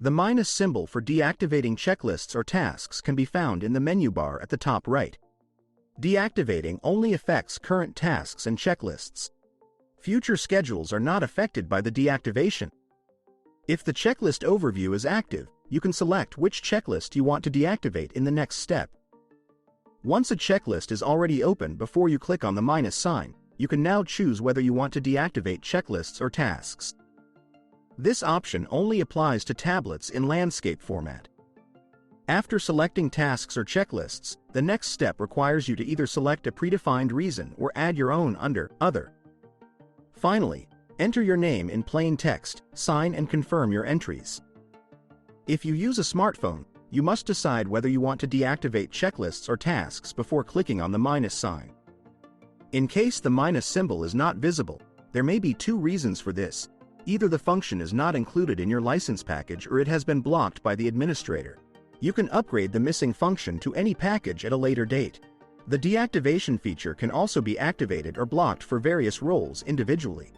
The minus symbol for deactivating checklists or tasks can be found in the menu bar at the top right. Deactivating only affects current tasks and checklists. Future schedules are not affected by the deactivation. If the checklist overview is active, you can select which checklist you want to deactivate in the next step. Once a checklist is already open before you click on the minus sign, you can now choose whether you want to deactivate checklists or tasks. This option only applies to tablets in landscape format. After selecting tasks or checklists, the next step requires you to either select a predefined reason or add your own under Other. Finally, enter your name in plain text, sign and confirm your entries. If you use a smartphone, you must decide whether you want to deactivate checklists or tasks before clicking on the minus sign. In case the minus symbol is not visible, there may be two reasons for this. Either the function is not included in your license package or it has been blocked by the administrator. You can upgrade the missing function to any package at a later date. The deactivation feature can also be activated or blocked for various roles individually.